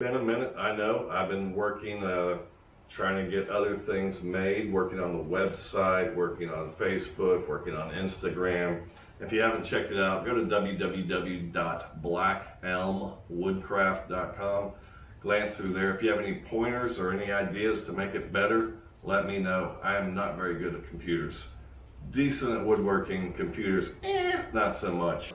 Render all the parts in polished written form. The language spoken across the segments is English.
Been a minute, I know. I've been working, trying to get other things made, working on the website, working on Facebook, working on Instagram. If you haven't checked it out, go to www.blackelmwoodcraft.com. Glance through there. If you have any pointers or any ideas to make it better, let me know. I am not very good at computers. Decent at woodworking, computers, not so much.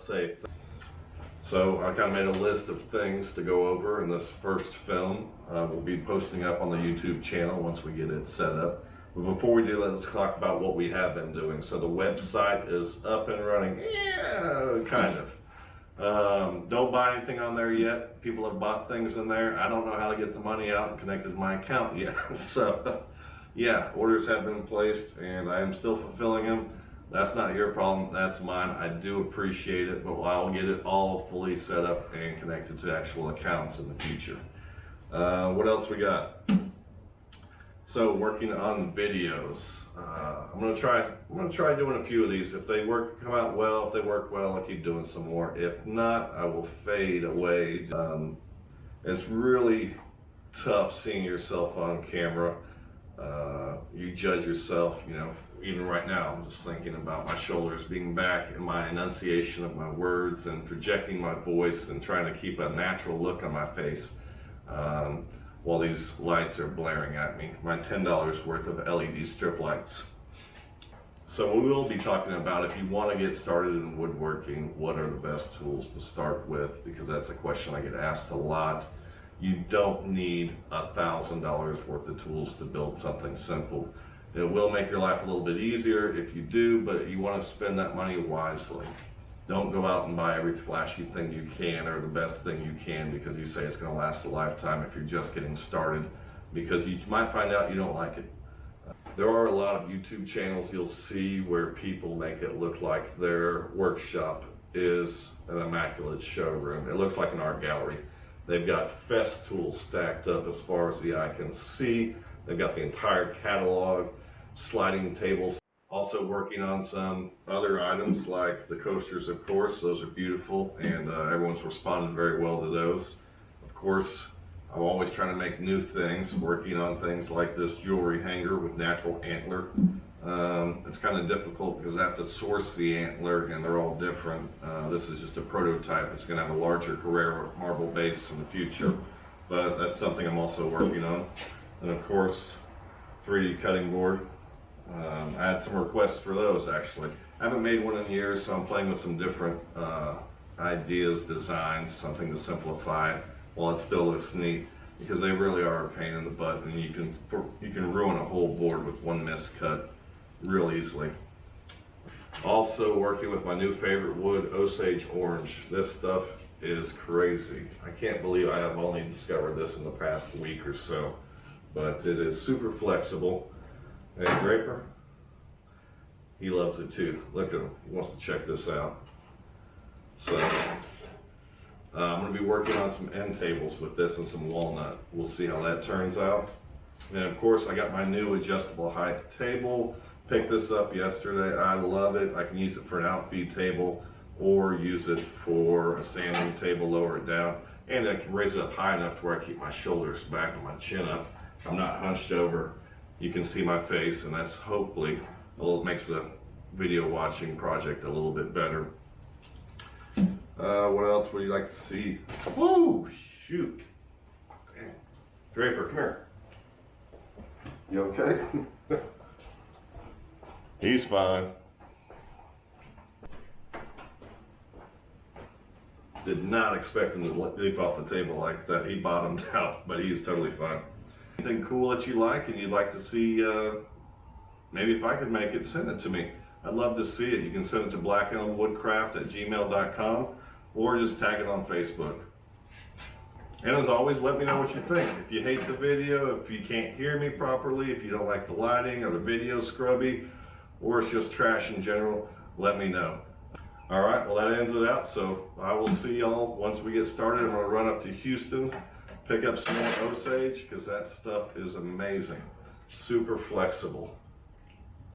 So I kind of made a list of things to go over in this first film. We'll be posting up on the YouTube channel once we get it set up. But before we do that, let's talk about what we have been doing. So the website is up and running, kind of. Don't buy anything on there yet. People have bought things in there. I don't know how to get the money out and connected to my account yet. So yeah, orders have been placed and I am still fulfilling them. That's not your problem, that's mine. I do appreciate it, but I'll get it all fully set up and connected to actual accounts in the future. What else we got? So working on videos. I'm gonna try doing a few of these. If they come out well, if they work well, I'll keep doing some more. If not, I will fade away. It's really tough seeing yourself on camera. You judge yourself, you know. Even right now, I'm just thinking about my shoulders being back and my enunciation of my words and projecting my voice and trying to keep a natural look on my face while these lights are blaring at me. My $10 worth of LED strip lights. So we will be talking about, if you want to get started in woodworking, what are the best tools to start with? Because that's a question I get asked a lot. You don't need $1,000 worth of tools to build something simple. It will make your life a little bit easier if you do, but you want to spend that money wisely. Don't go out and buy every flashy thing you can or the best thing you can because you say it's going to last a lifetime if you're just getting started, because you might find out you don't like it. There are a lot of YouTube channels you'll see where people make it look like their workshop is an immaculate showroom. It looks like an art gallery. They've got fest tools stacked up as far as the eye can see. They've got the entire catalog, sliding tables. Also working on some other items like the coasters, of course. Those are beautiful and everyone's responded very well to those. Of course, I'm always trying to make new things, working on things like this jewelry hanger with natural antler. It's kind of difficult because I have to source the antler and they're all different. This is just a prototype. It's going to have a larger Carrara marble base in the future, but that's something I'm also working on. And of course, 3D cutting board. I had some requests for those actually. I haven't made one in years, so I'm playing with some different ideas, designs, something to simplify it while it still looks neat, because they really are a pain in the butt and you can ruin a whole board with one miscut real easily. Also working with my new favorite wood, Osage orange. This stuff is crazy. I can't believe I have only discovered this in the past week or so. But it is super flexible. Hey, Draper, he loves it too. Look at him, he wants to check this out. So, I'm gonna be working on some end tables with this and some walnut. We'll see how that turns out. And of course, I got my new adjustable height table. Picked this up yesterday, I love it. I can use it for an outfeed table or use it for a sanding table, lower it down. And I can raise it up high enough to where I keep my shoulders back and my chin up. I'm not hunched over. You can see my face, and that's hopefully makes the video watching project a little bit better. What else would you like to see? Whoa, shoot. Damn. Draper, come here. You okay? He's fine. Did not expect him to leap off the table like that. He bottomed out, but he's totally fine. Anything cool that you like and you'd like to see, maybe if I could make it, send it to me. I'd love to see it. You can send it to blackelmwoodcraft@gmail.com or just tag it on Facebook. And as always, let me know what you think. If you hate the video, if you can't hear me properly, if you don't like the lighting or the video scrubby, or it's just trash in general, let me know. All right, well that ends it out. So I will see y'all once we get started. I'm gonna run up to Houston, pick up some more Osage, because that stuff is amazing. Super flexible.